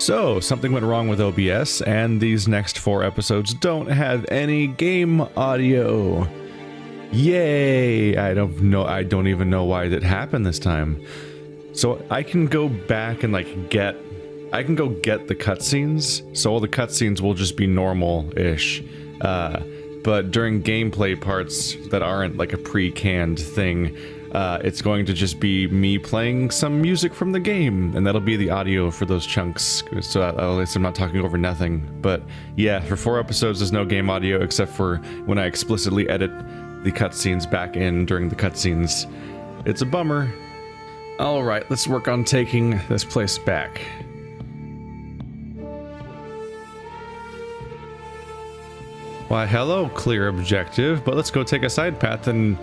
So, something went wrong with OBS, and these next 4 episodes don't have any game audio. Yay! I don't even know why that happened this time. So I can go back and get the cutscenes. So all the cutscenes will just be normal-ish. But during gameplay parts that aren't like a pre-canned thing, it's going to just be me playing some music from the game, and that'll be the audio for those chunks, so at least I'm not talking over nothing. But yeah, for 4 episodes there's no game audio except for when I explicitly edit the cutscenes back in during the cutscenes. It's a bummer. Alright, let's work on taking this place back. Why, hello, clear objective, but let's go take a side path and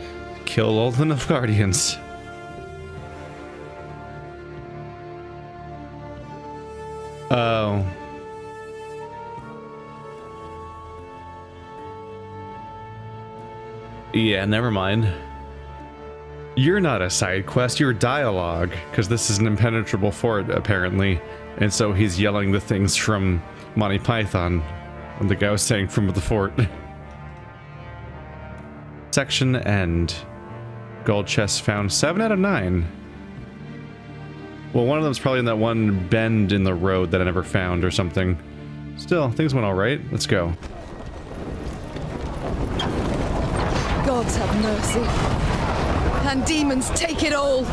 kill all the Nilfgaardians. Oh. Yeah, never mind. You're not a side quest, you're dialogue, because this is an impenetrable fort, apparently. And so he's yelling the things from Monty Python, when the guy was saying from the fort. Section end. Gold chest found 7 out of 9. Well, one of them's probably in that one bend in the road that I never found or something. Still, things went alright. Let's go. Gods have mercy. And demons take it all.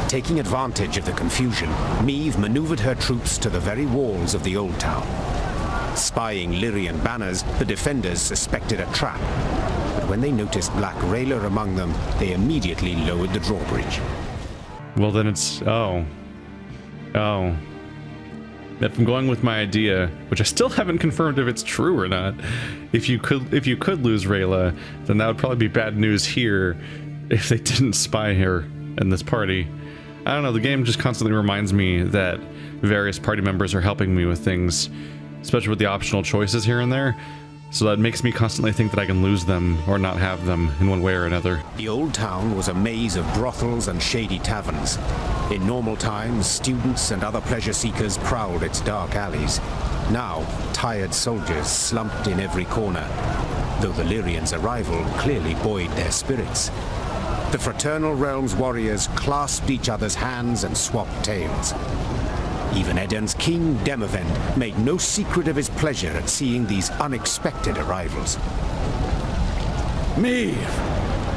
Taking advantage of the confusion, Meve maneuvered her troops to the very walls of the old town. Spying Lyrian banners, the defenders suspected a trap. But when they noticed Black Railer among them, they immediately lowered the drawbridge. Well, then it's... oh. If I'm going with my idea, which I still haven't confirmed if it's true or not, if you could lose Rayla, then that would probably be bad news here if they didn't spy her in this party. I don't know, the game just constantly reminds me that various party members are helping me with things, especially with the optional choices here and there, so that makes me constantly think that I can lose them or not have them in one way or another. The old town was a maze of brothels and shady taverns. In normal times, students and other pleasure seekers prowled its dark alleys. Now, tired soldiers slumped in every corner, though the Lyrians' arrival clearly buoyed their spirits. The Fraternal Realm's warriors clasped each other's hands and swapped tales. Even Eden's king, Demavend, made no secret of his pleasure at seeing these unexpected arrivals. Meve,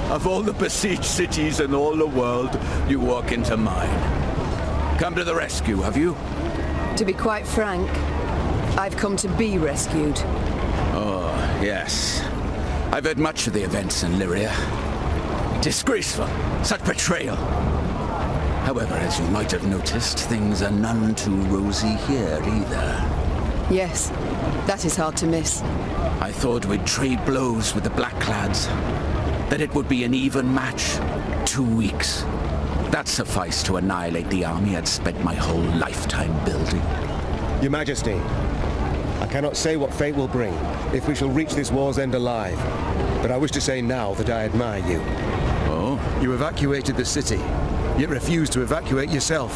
of all the besieged cities in all the world, you walk into mine. Come to the rescue, have you? To be quite frank, I've come to be rescued. Oh, yes. I've heard much of the events in Lyria. Disgraceful. Such betrayal. However, as you might have noticed, things are none too rosy here either. Yes, that is hard to miss. I thought we'd trade blows with the Blackclads. That it would be an even match. 2 weeks. That sufficed to annihilate the army I'd spent my whole lifetime building. Your Majesty, I cannot say what fate will bring, if we shall reach this war's end alive. But I wish to say now that I admire you. Oh? You evacuated the city, yet refused to evacuate yourself.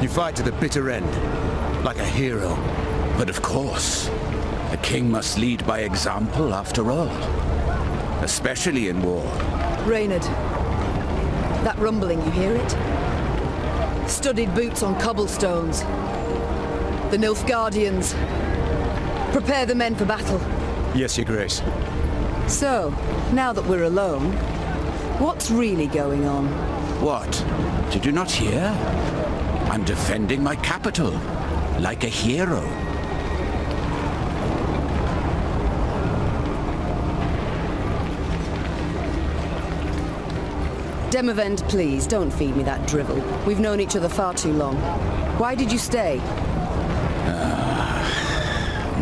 You fight to the bitter end, like a hero. But of course, a king must lead by example after all. Especially in war. Reynard, that rumbling, you hear it? Studded boots on cobblestones. The Nilfgaardians. Prepare the men for battle. Yes, Your Grace. So, now that we're alone, what's really going on? What? Did you not hear? I'm defending my capital, like a hero. Demavend, please, don't feed me that drivel. We've known each other far too long. Why did you stay?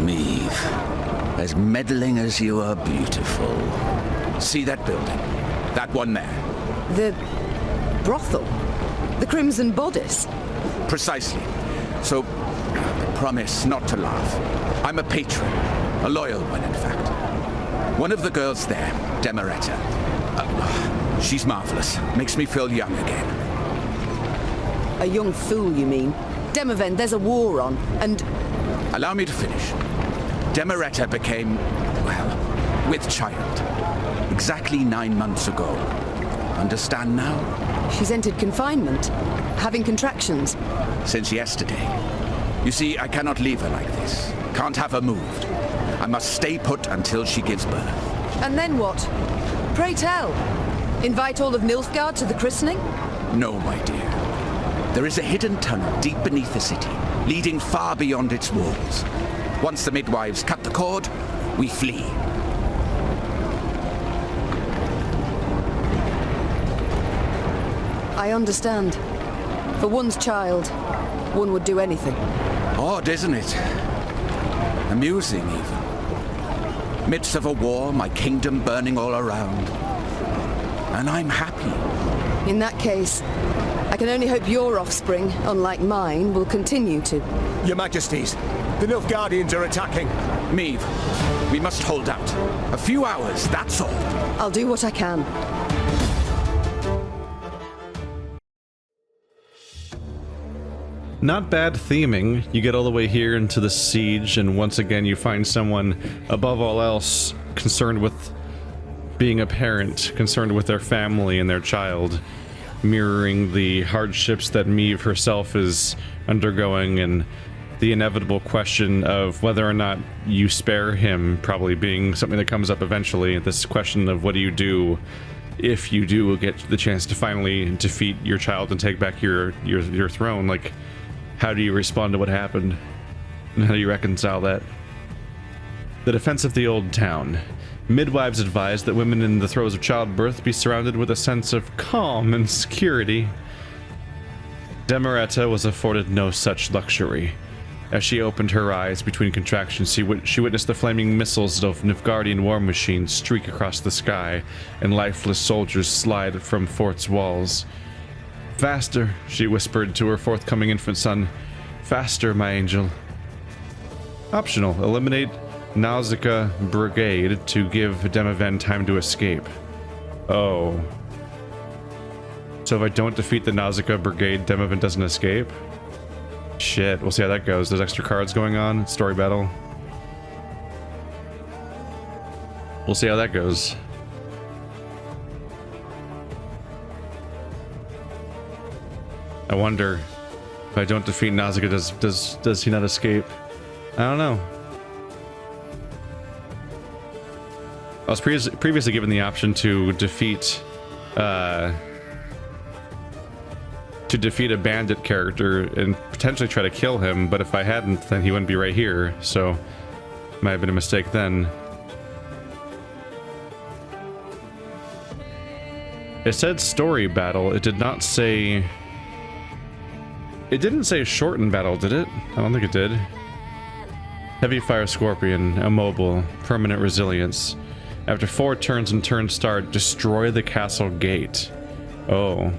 Meve. As meddling as you are beautiful. See that building? That one there. The brothel? The Crimson Bodice? Precisely. So, promise not to laugh. I'm a patron. A loyal one, in fact. One of the girls there, Demaretta. She's marvelous. Makes me feel young again. A young fool, you mean? Demavend, there's a war on, and... Allow me to finish. Demaretta became, well, with child. Exactly 9 months ago. Understand now? She's entered confinement, having contractions. Since yesterday. You see, I cannot leave her like this. Can't have her moved. I must stay put until she gives birth. And then what? Pray tell. Invite all of Nilfgaard to the christening? No, my dear. There is a hidden tunnel deep beneath the city, leading far beyond its walls. Once the midwives cut the cord, we flee. I understand. For one's child, one would do anything. Odd, isn't it? Amusing, even. Midst of a war, my kingdom burning all around. And I'm happy. In that case, I can only hope your offspring, unlike mine, will continue to. Your Majesties, the Nilfgaardians are attacking. Meve, we must hold out. A few hours, that's all. I'll do what I can. Not bad theming. You get all the way here into the siege, and once again you find someone, above all else, concerned with being a parent, concerned with their family and their child, mirroring the hardships that Meve herself is undergoing, and the inevitable question of whether or not you spare him probably being something that comes up eventually. This question of what do you do if you do get the chance to finally defeat your child and take back your throne. Like, how do you respond to what happened? And how do you reconcile that? The defense of the old town. Midwives advised that women in the throes of childbirth be surrounded with a sense of calm and security. Demaretta was afforded no such luxury. As she opened her eyes between contractions, she witnessed the flaming missiles of Nilfgaardian war machines streak across the sky, and lifeless soldiers slide from fort's walls. "Faster," she whispered to her forthcoming infant son. "Faster, my angel." Optional. Eliminate Nausicaa Brigade to give Demavend time to escape. Oh. So if I don't defeat the Nausicaa Brigade, Demavend doesn't escape? Shit, we'll see how that goes. There's extra cards going on. Story battle. We'll see how that goes. I wonder if I don't defeat Nausicaa, does he not escape? I don't know. I was previously given the option to defeat a bandit character and potentially try to kill him, but if I hadn't, then he wouldn't be right here, so might have been a mistake then. It said story battle. It did not say... It didn't say shortened battle, did it? I don't think it did. Heavy fire scorpion, immobile, permanent resilience. After 4 turns and turn start, destroy the castle gate. Oh.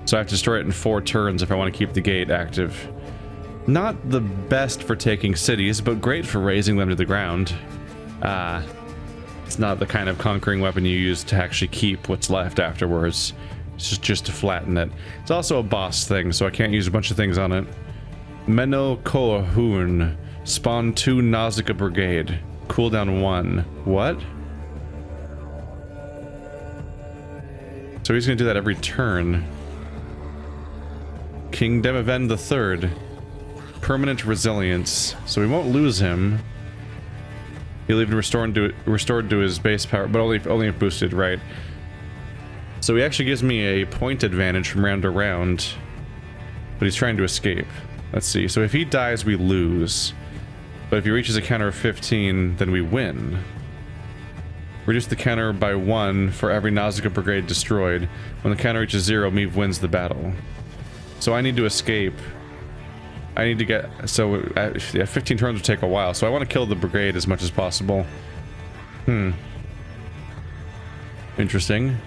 So I have to destroy it in 4 turns if I want to keep the gate active. Not the best for taking cities, but great for razing them to the ground. It's not the kind of conquering weapon you use to actually keep what's left afterwards. It's just to flatten it. It's also a boss thing, so I can't use a bunch of things on it. Menno Koahun. Spawn 2 Nausicaa Brigade. Cooldown 1. What? So he's gonna do that every turn. King Demavend III. Permanent resilience. So we won't lose him. He'll even restored to his base power, but only if boosted, right? So he actually gives me a point advantage from round to round. But he's trying to escape. Let's see. So if he dies, we lose. But if he reaches a counter of 15, then we win. Reduce the counter by 1 for every Nausicaa Brigade destroyed. When the counter reaches 0, Meve wins the battle. So I need to escape. I need to get... So, yeah, 15 turns would take a while. So I want to kill the brigade as much as possible. Interesting.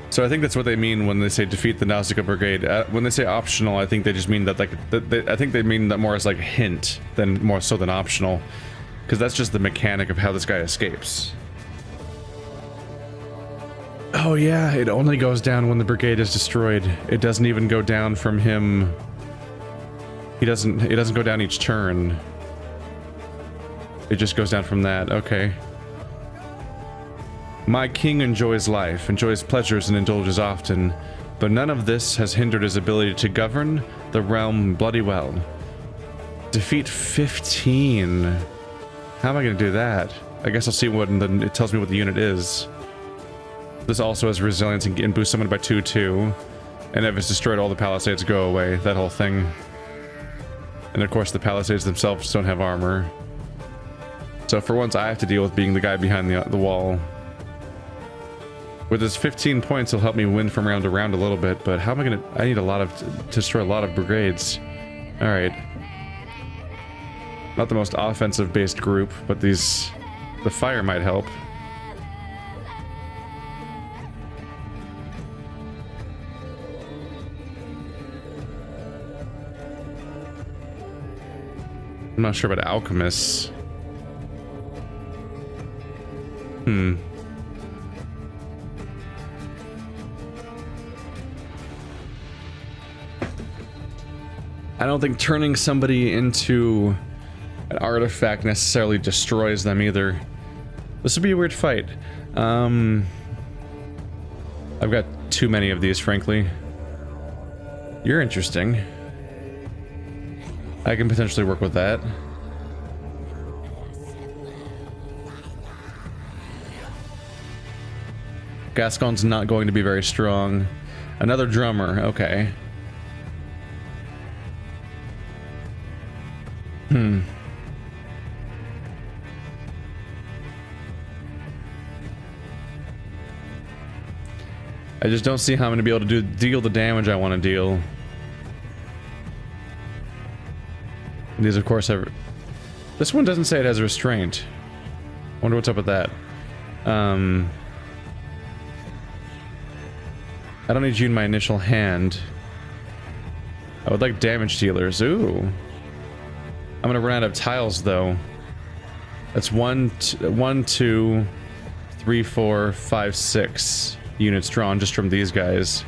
So I think that's what they mean when they say defeat the Nausicaa Brigade. When they say optional, I think they just mean that, like, I think they mean that more as like a hint than more so than optional. Because that's just the mechanic of how this guy escapes. Oh yeah, it only goes down when the brigade is destroyed. It doesn't even go down from him. It doesn't go down each turn. It just goes down from that. Okay. My king enjoys life, enjoys pleasures, and indulges often, but none of this has hindered his ability to govern the realm bloody well. Defeat 15. How am I going to do that? I guess I'll see what it tells me what the unit is. This also has resilience and boosts someone by 2/2. And if it's destroyed, all the palisades go away. That whole thing. And of course, the palisades themselves don't have armor. So for once, I have to deal with being the guy behind the wall. With his 15 points, he'll help me win from round to round a little bit. But how am I gonna? I need to destroy a lot of brigades. All right. Not the most offensive-based group, but the fire might help. I'm not sure about alchemists. I don't think turning somebody into an artifact necessarily destroys them either. This would be a weird fight. I've got too many of these, frankly. You're interesting. I can potentially work with that. Gascon's not going to be very strong. Another drummer, okay. I just don't see how I'm going to be able to deal the damage I want to deal. And these, of course, have... This one doesn't say it has a restraint. I wonder what's up with that. I don't need you in my initial hand. I would like damage dealers. Ooh. I'm gonna run out of tiles, though. That's 1, 2, 3, 4, 5, 6 units drawn just from these guys.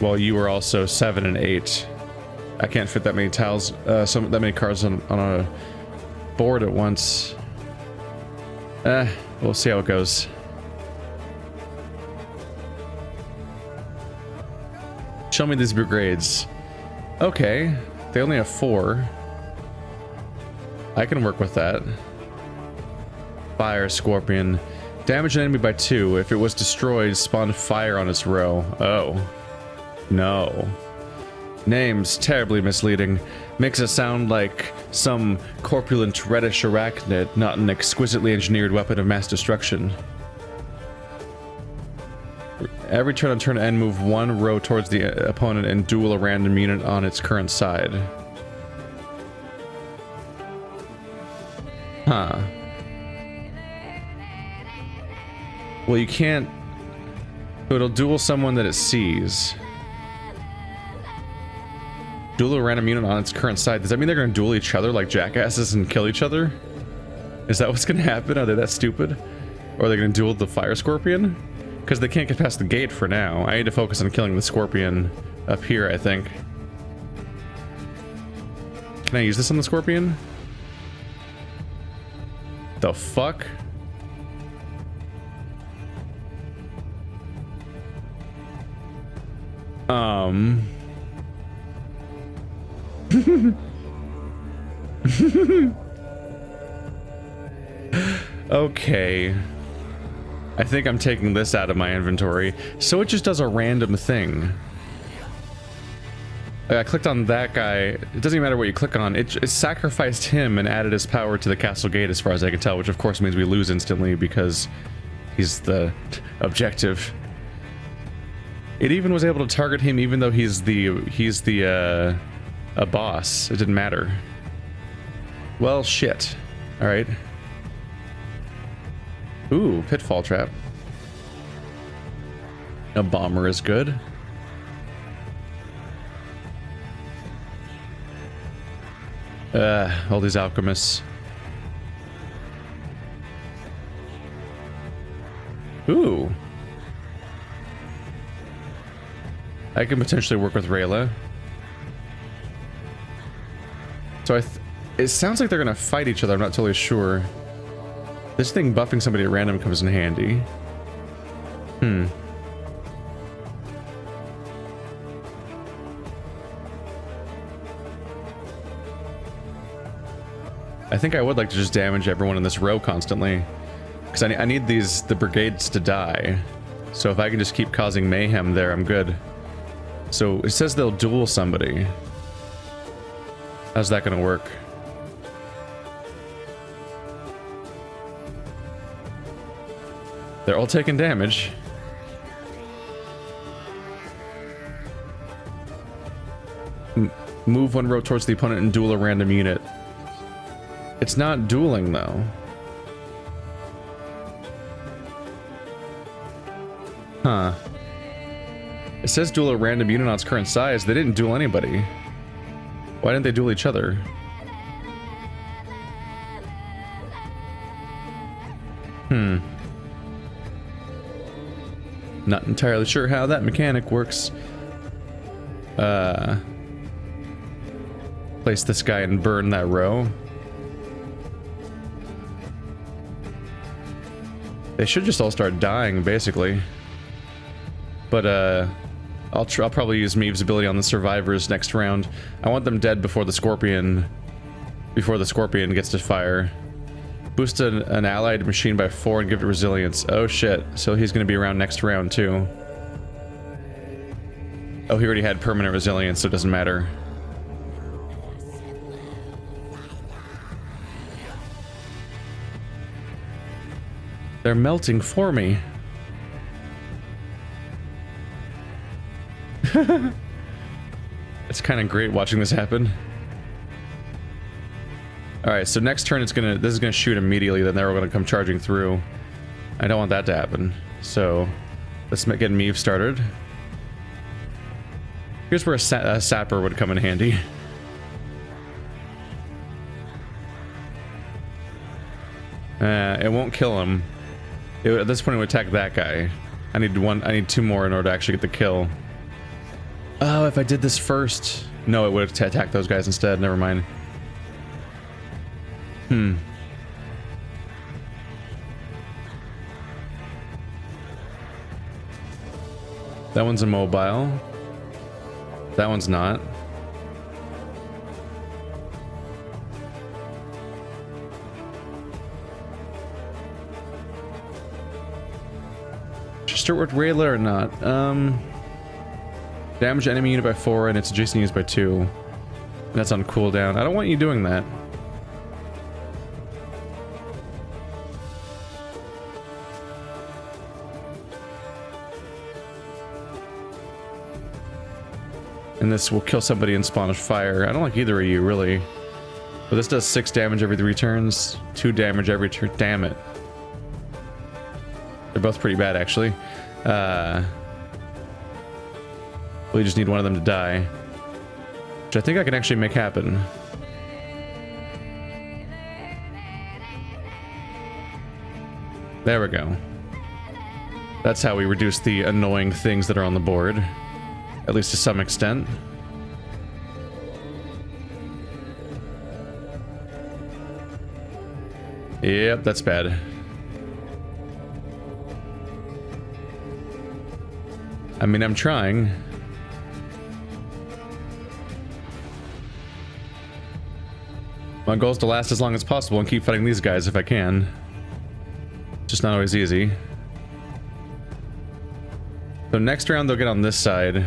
While you were also 7 and 8. I can't fit that many tiles, that many cards on a board at once. We'll see how it goes. Show me these brigades. Okay, they only have 4. I can work with that. Fire Scorpion. Damage an enemy by 2. If it was destroyed, spawn fire on its row. Oh. No. Names terribly misleading. Makes it sound like some corpulent reddish arachnid, not an exquisitely engineered weapon of mass destruction. Every turn on turn end, move 1 row towards the opponent and duel a random unit on its current side. Huh. Well, you can't... So it'll duel someone that it sees. Duel a random unit on its current side. Does that mean they're going to duel each other like jackasses and kill each other? Is that what's going to happen? Are they that stupid? Or are they going to duel the Fire Scorpion? Because they can't get past the gate for now. I need to focus on killing the Scorpion up here, I think. Can I use this on the Scorpion? The fuck? Okay. I think I'm taking this out of my inventory. So it just does a random thing. I clicked on that guy. It doesn't even matter what you click on. It sacrificed him and added his power to the castle gate as far as I can tell, which of course means we lose instantly because he's the objective. It even was able to target him even though he's a boss. It didn't matter. Well, shit. All right. Ooh, pitfall trap. A bomber is good. All these alchemists. Ooh. I can potentially work with Rayla. So it sounds like they're gonna fight each other. I'm not totally sure. This thing buffing somebody at random comes in handy. I think I would like to just damage everyone in this row constantly. Because I need the brigades to die. So if I can just keep causing mayhem there, I'm good. So it says they'll duel somebody. How's that gonna work? They're all taking damage. Move one row towards the opponent and duel a random unit. It's not dueling though. Huh. It says duel a random unit on its current size. They didn't duel anybody. Why didn't they duel each other? Not entirely sure how that mechanic works. Place this guy and burn that row. They should just all start dying, basically. But, I'll probably use Meve's ability on the survivors next round. I want them dead before the scorpion gets to fire. Boost an allied machine by 4 and give it resilience. Oh shit, so he's gonna be around next round too. Oh, he already had permanent resilience, so it doesn't matter. They're melting for me. It's kind of great watching this happen. Alright, so next turn this is gonna shoot immediately, then they're gonna come charging through. I don't want that to happen. So let's get Meve started. Here's where a sapper would come in handy. It won't kill him. At this point it would attack that guy. I need 2 more in order to actually get the kill. Oh, if I did this first... No, it would have attacked those guys instead. Never mind. That one's immobile. That one's not. Should I start with Rayla or not? Damage enemy unit by 4 and its adjacent units by 2. And that's on cooldown. I don't want you doing that. And this will kill somebody and spawn a fire. I don't like either of you, really. But this does 6 damage every 3 turns. 2 damage every turn. Damn it. They're both pretty bad, actually. We just need one of them to die. Which I think I can actually make happen. There we go. That's how we reduce the annoying things that are on the board. At least to some extent. Yep, that's bad. I mean, I'm trying. My goal is to last as long as possible and keep fighting these guys if I can. Just not always easy. So next round they'll get on this side.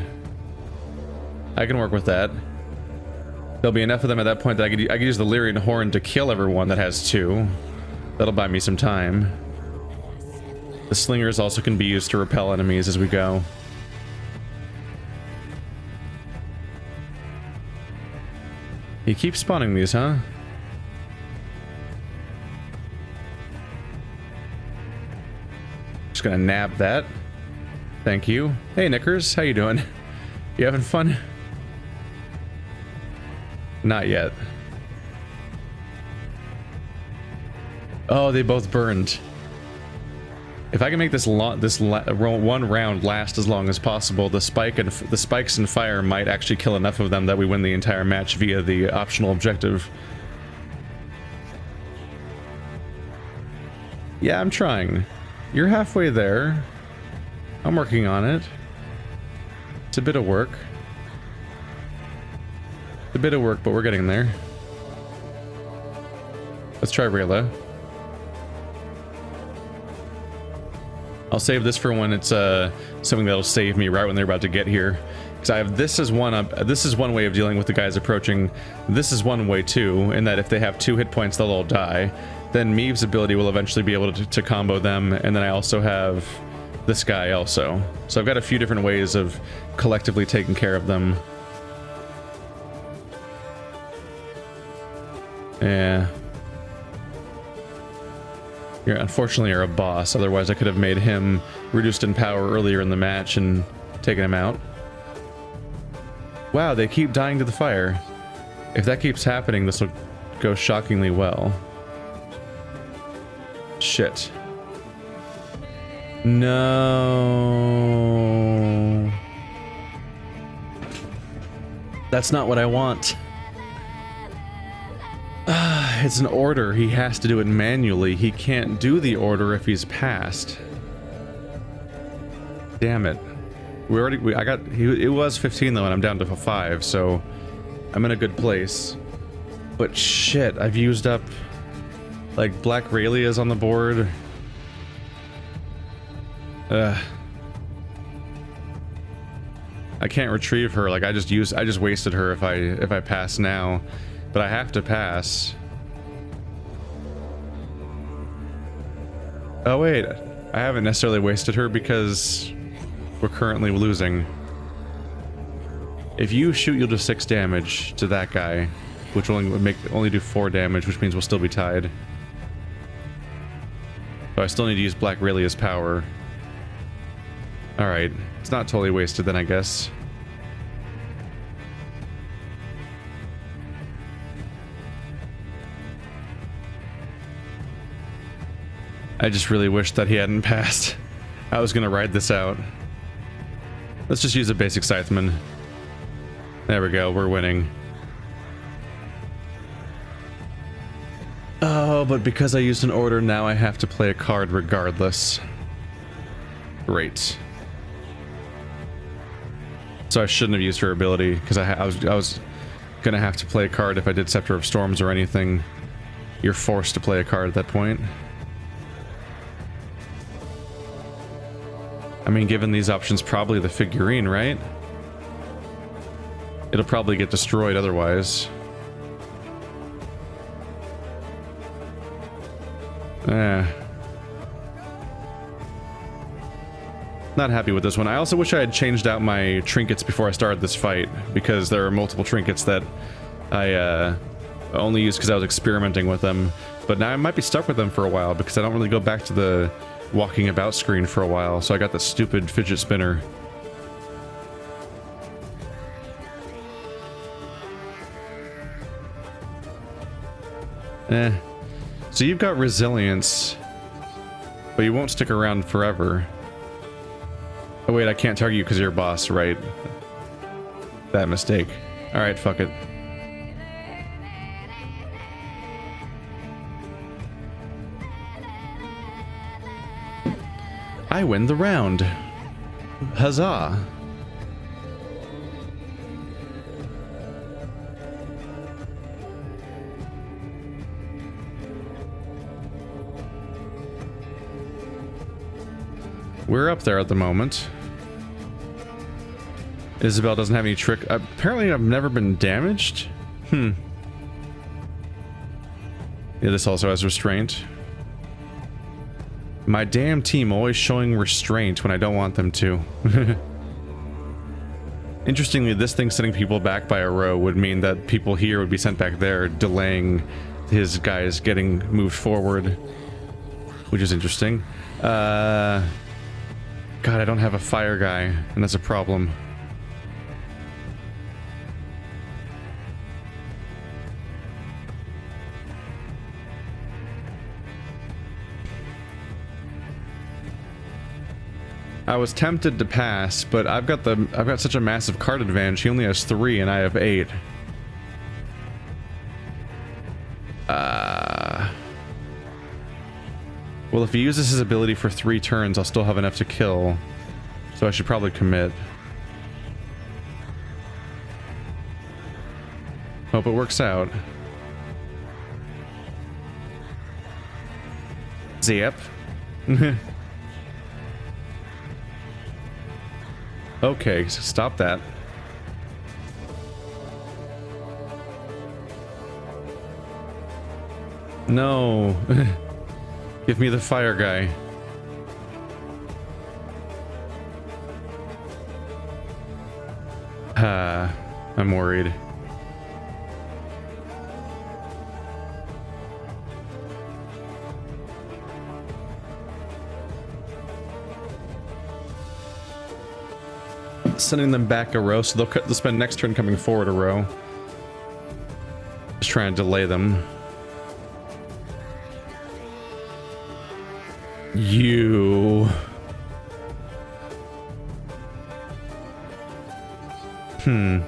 I can work with that. There'll be enough of them at that point that I could use the Lyrian horn to kill everyone that has 2. That'll buy me some time. The slingers also can be used to repel enemies as we go. You keep spawning these, huh? Just gonna nab that. Thank you. Hey, Knickers, how you doing? You having fun? Not yet. Oh, they both burned. If I can make this one round last as long as possible, the spikes and fire might actually kill enough of them that we win the entire match via the optional objective. Yeah, I'm trying. You're halfway there. I'm working on it. It's a bit of work. It's a bit of work, but we're getting there. Let's try Rayla. I'll save this for when it's something that'll save me right when they're about to get here. Because I have this is one way of dealing with the guys approaching. This is one way too, in that if they have 2 hit points, they'll all die. Then Meve's ability will eventually be able to combo them, and then I also have this guy also. So I've got a few different ways of collectively taking care of them. Yeah. Unfortunately, you're a boss. Otherwise, I could have made him reduced in power earlier in the match and taken him out. Wow, they keep dying to the fire. If that keeps happening, this will go shockingly well. Shit. No. That's not what I want. It's an order. He has to do it manually. He can't do the order if he's passed. Damn it. It was 15 though, and I'm down to 5, so I'm in a good place. But shit, I've used up, like, Black Raylia's on the board. I can't retrieve her. Like, I just wasted her if I pass now. But I have to pass. Oh wait, I haven't necessarily wasted her because we're currently losing. If you shoot, you'll do 6 damage to that guy, which will only do 4 damage, which means we'll still be tied. So I still need to use Black Raylia's power. Alright, it's not totally wasted then, I guess. I just really wish that he hadn't passed. I was gonna ride this out. Let's just use a basic Scytheman. There we go, we're winning. Oh, but because I used an order, now I have to play a card regardless. Great. So I shouldn't have used her ability, because I was gonna have to play a card if I did Scepter of Storms or anything. You're forced to play a card at that point. I mean, given these options, probably the figurine, right? It'll probably get destroyed otherwise. Not happy with this one. I also wish I had changed out my trinkets before I started this fight, because there are multiple trinkets that I only used because I was experimenting with them. But now I might be stuck with them for a while, because I don't really go back to the walking about screen for a while, so I got the stupid fidget spinner. So you've got resilience, but you won't stick around forever. Oh wait, I can't target you because you're a boss, right? That mistake. Alright, fuck it. I win the round. Huzzah. We're up there at the moment. Isabel doesn't have any trick. Apparently I've never been damaged. Yeah, this also has restraint. My damn team always showing restraint when I don't want them to. Interestingly, this thing sending people back by a row would mean that people here would be sent back there, delaying his guys getting moved forward, which is interesting. God, I don't have a fire guy, and that's a problem. I was tempted to pass, but I've got such a massive card advantage. He only has 3 and I have 8. Well, if he uses his ability for 3 turns, I'll still have enough to kill. So I should probably commit. Hope it works out. Zip. Okay, so stop that. No. Give me the fire guy. I'm worried. Sending them back a row, so they'll spend next turn coming forward a row. Just trying to delay them. You. I'm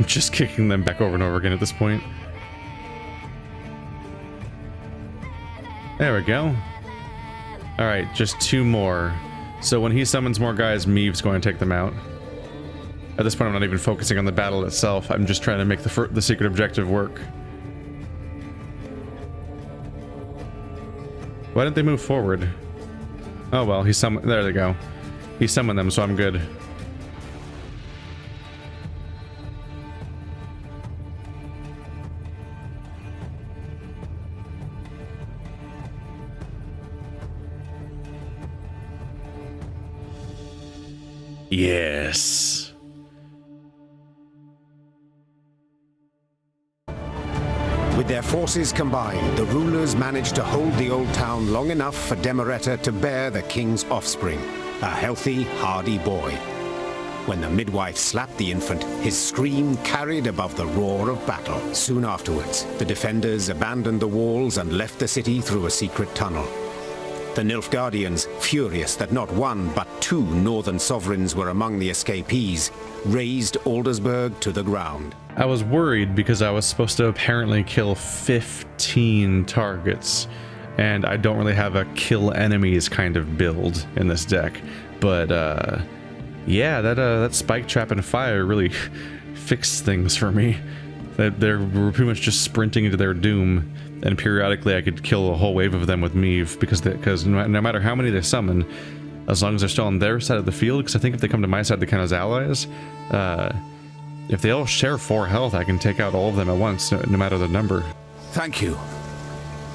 just kicking them back over and over again at this point. There we go. Alright, just 2 more. So when he summons more guys, Meve's going to take them out. At this point, I'm not even focusing on the battle itself. I'm just trying to make the secret objective work. Why didn't they move forward? Oh well, he summoned... There they go. He summoned them, so I'm good. Yes. With their forces combined, the rulers managed to hold the old town long enough for Demavend to bear the king's offspring, a healthy, hardy boy. When the midwife slapped the infant, his scream carried above the roar of battle. Soon afterwards, the defenders abandoned the walls and left the city through a secret tunnel. The Nilfgaardians, furious that not 1 but 2 northern sovereigns were among the escapees, razed Aldersburg to the ground. I was worried because I was supposed to apparently kill 15 targets, and I don't really have a kill enemies kind of build in this deck. But yeah, that spike trap and fire really fixed things for me. They're pretty much just sprinting into their doom, and periodically I could kill a whole wave of them with Meve, because no matter how many they summon, as long as they're still on their side of the field, because I think if they come to my side, they count as allies. If they all share 4 health, I can take out all of them at once, no matter the number. Thank you.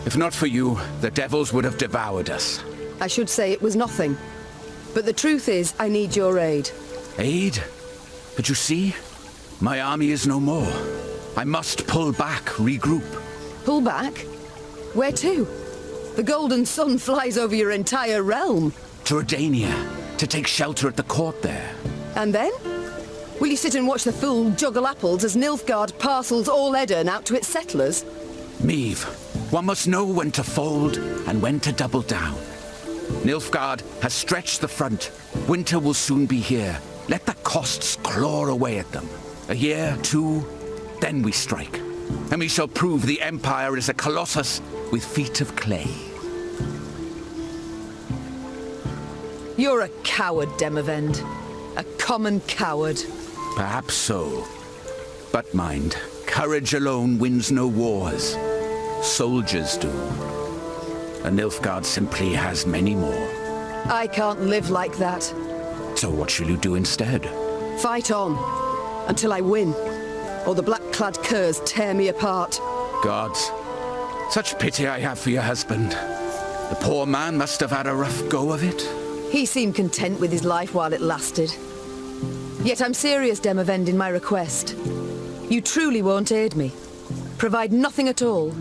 If not for you, the devils would have devoured us. I should say it was nothing. But the truth is, I need your aid. Aid? But you see, my army is no more. I must pull back, regroup. Pull back? Where to? The golden sun flies over your entire realm. To Redania, to take shelter at the court there. And then? Will you sit and watch the fool juggle apples as Nilfgaard parcels all Edirn out to its settlers? Meve, one must know when to fold and when to double down. Nilfgaard has stretched the front. Winter will soon be here. Let the costs claw away at them. A year, 2, then we strike. And we shall prove the Empire is a colossus with feet of clay. You're a coward, Demavend. A common coward. Perhaps so. But mind, courage alone wins no wars. Soldiers do. And Nilfgaard simply has many more. I can't live like that. So what shall you do instead? Fight on. Until I win. Or the black-clad curs tear me apart. Gods, such pity I have for your husband. The poor man must have had a rough go of it. He seemed content with his life while it lasted. Yet I'm serious, Demavend, in my request. You truly won't aid me. Provide nothing at all.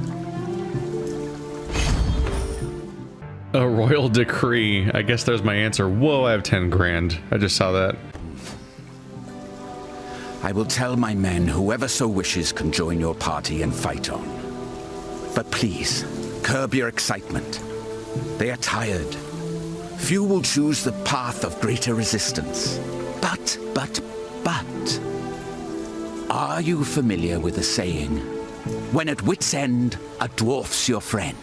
A royal decree. I guess there's my answer. Whoa, I have 10 grand. I just saw that. I will tell my men whoever so wishes can join your party and fight on. But please, curb your excitement. They are tired. Few will choose the path of greater resistance. But, are you familiar with the saying, when at wit's end, a dwarf's your friend?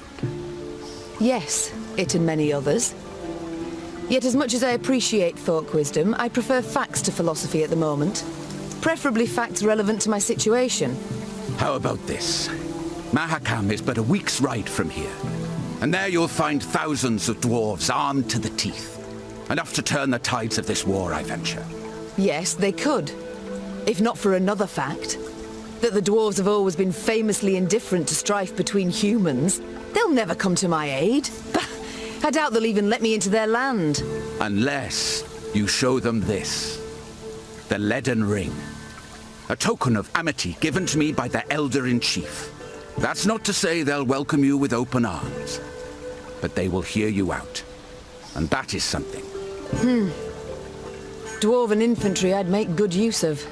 Yes, it and many others. Yet as much as I appreciate folk wisdom, I prefer facts to philosophy at the moment. Preferably facts relevant to my situation. How about this? Mahakam is but a week's ride from here. And there you'll find thousands of dwarves armed to the teeth. Enough to turn the tides of this war, I venture. Yes, they could. If not for another fact. That the dwarves have always been famously indifferent to strife between humans. They'll never come to my aid. I doubt they'll even let me into their land. Unless you show them this. The leaden ring. A token of amity given to me by the Elder-in-Chief. That's not to say they'll welcome you with open arms. But they will hear you out. And that is something. Dwarven infantry I'd make good use of.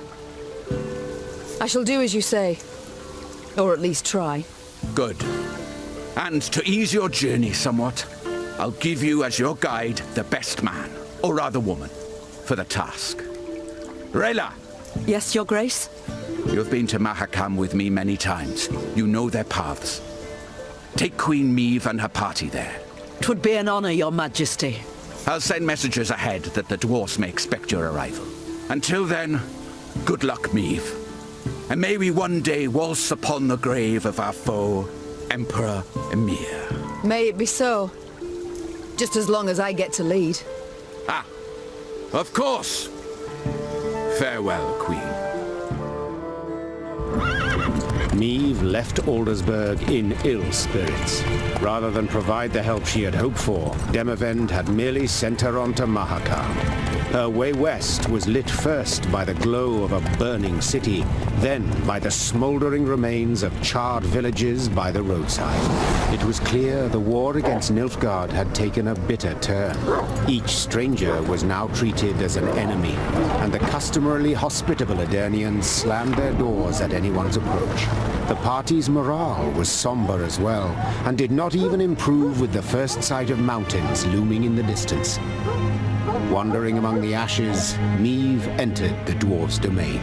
I shall do as you say. Or at least try. Good. And to ease your journey somewhat, I'll give you as your guide the best man, or rather woman, for the task. Rayla! Yes, Your Grace? You've been to Mahakam with me many times. You know their paths. Take Queen Meve and her party there. 'Twould be an honor, Your Majesty. I'll send messengers ahead that the dwarfs may expect your arrival. Until then, good luck, Meve. And may we one day waltz upon the grave of our foe, Emperor Emir. May it be so. Just as long as I get to lead. Ah, of course. Farewell, Queen. Meve left Aldersburg in ill spirits. Rather than provide the help she had hoped for, Demavend had merely sent her on to Mahakam. Her way west was lit first by the glow of a burning city, then by the smoldering remains of charred villages by the roadside. It was clear the war against Nilfgaard had taken a bitter turn. Each stranger was now treated as an enemy, and the customarily hospitable Adernians slammed their doors at anyone's approach. The party's morale was somber as well, and did not even improve with the first sight of mountains looming in the distance. Wandering among the ashes, Meve entered the dwarves' domain.